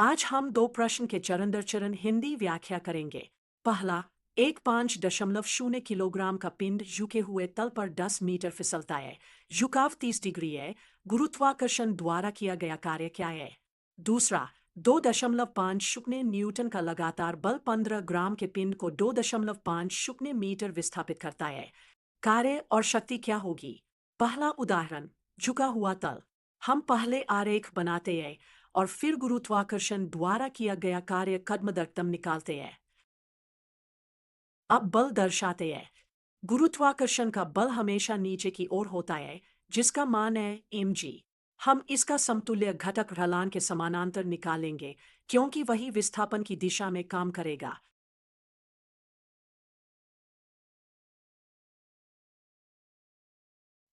आज हम दो प्रश्न के चरण दर चरण हिंदी व्याख्या करेंगे। पहला, एक 5.0 किलोग्राम का पिंड झुके हुए तल पर 10 मीटर फिसलता है। झुकाव 30 डिग्री है। गुरुत्वाकर्षण द्वारा किया गया कार्य क्या है? दूसरा, 2.5 न्यूटन का लगातार बल 15 ग्राम के पिंड को 2.5 मीटर विस्थापित करता है। कार्य और शक्ति क्या होगी? पहला उदाहरण, झुका हुआ तल। हम पहले आरेख बनाते हैं और फिर गुरुत्वाकर्षण द्वारा किया गया कार्य कदम दर कदम निकालते हैं। अब बल दर्शाते हैं। गुरुत्वाकर्षण का बल हमेशा नीचे की ओर होता है, जिसका मान है mg। हम इसका समतुल्य घटक ढलान के समानांतर निकालेंगे, क्योंकि वही विस्थापन की दिशा में काम करेगा।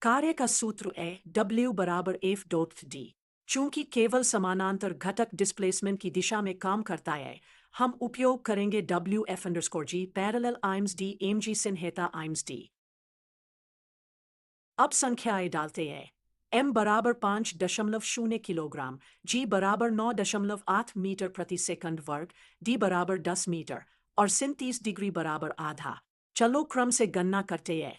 कार्य का सूत्र है W बराबर F डॉट D। चूंकि केवल समानांतर घटक डिस्प्लेसमेंट की दिशा में काम करता है, हम उपयोग करेंगे WF_G पैरेलल आइम्स D mg संहेता आइम्स D। अब संख्याएं डालते हैं। m बराबर 5.0 किलोग्राम, g बराबर 9.8 मीटर प्रति सेकंड वर्ग, d बराबर 10 मीटर और sin 30 डिग्री बराबर आधा। चलो क्रम से गणना करते हैं।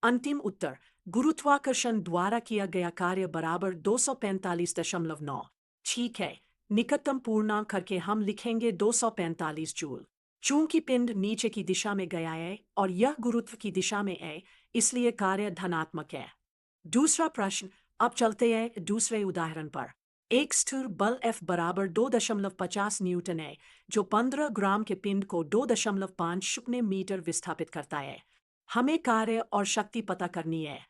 अंतिम उत्तर, गुरुत्वाकर्षण द्वारा किया गया कार्य बराबर 245.9। ठीक है, निकटतम पूर्णांक करके हम लिखेंगे 245 जूल। चूंकि पिंड नीचे की दिशा में गया है और यह गुरुत्व की दिशा में है, इसलिए कार्य धनात्मक है। दूसरा प्रश्न, अब चलते हैं दूसरे उदाहरण पर। एक स्थिर बल F बराबर 2.50 न्यूटन है, जो 15 ग्राम के पिंड को 2.50 मीटर विस्थापित करता है। हमें कार्य और शक्ति पता करनी है।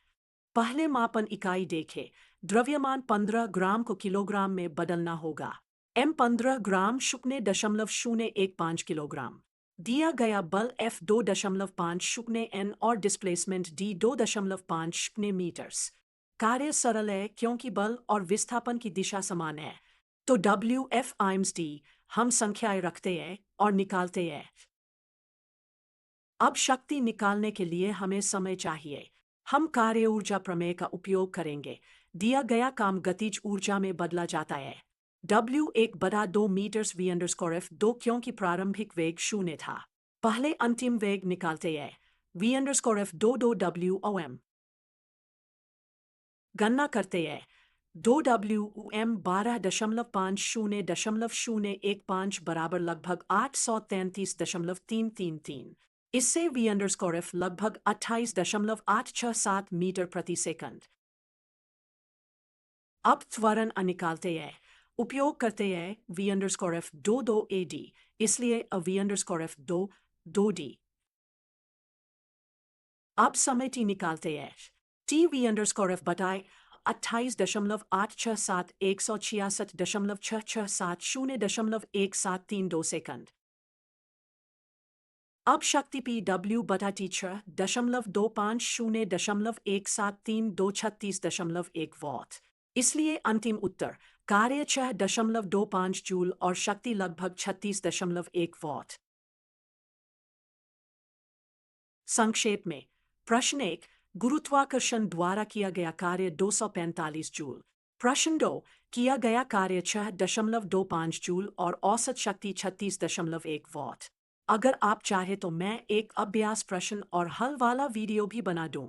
पहले मापन इकाई देखें। द्रव्यमान 15 ग्राम को किलोग्राम में बदलना होगा। m 15 ग्राम 0.015 किलोग्राम। दिया गया बल F 2.50 n और डिस्प्लेसमेंट D 2.50 मीटर्स। कार्य सरल है क्योंकि बल और विस्थापन की दिशा समान है। तो W F आइम्स D हम संख्याएं रखते हैं और निकालते हैं। अब शक्ति निकालने के लिए हमें समय चाहिए। हम कार्य ऊर्जा प्रमेय का उपयोग करेंगे। दिया गया काम गतिज ऊर्जा में बदला जाता है। W 1/2 मीटर्स v_f 2 क्योंकि प्रारंभिक वेग 0 था। पहले अंतिम वेग निकालते हैं। v_f 2 WOM। गणना करते हैं। 2 WOM 12.50.015 बराबर लगभग 833.333। इससे v_f लगभग 28.867 मीटर प्रति सेकंड। अब त्वरण निकालते हैं। उपयोग करते हैं v_f 2 AD, इसलिए v_f 2 D। अब समय t निकालते हैं। t v_f बटाए 28.867 166.667 0.1732 सेकंड। अब शक्ति P W बटा T 6.250.173 वॉट। इसलिए अंतिम उत्तर, कार्य 6.25 जूल और शक्ति लगभग 36.1 वॉट। संक्षेप में, प्रश्न 1, गुरुत्वाकर्षण द्वारा किया गया कार्य 245 जूल। प्रश्न 2, किया गया कार्य 6.25 जूल और औसत शक्ति 36.1 वॉट। अगर आप चाहे तो मैं एक अभ्यास प्रश्न और हल वाला वीडियो भी बना दूं।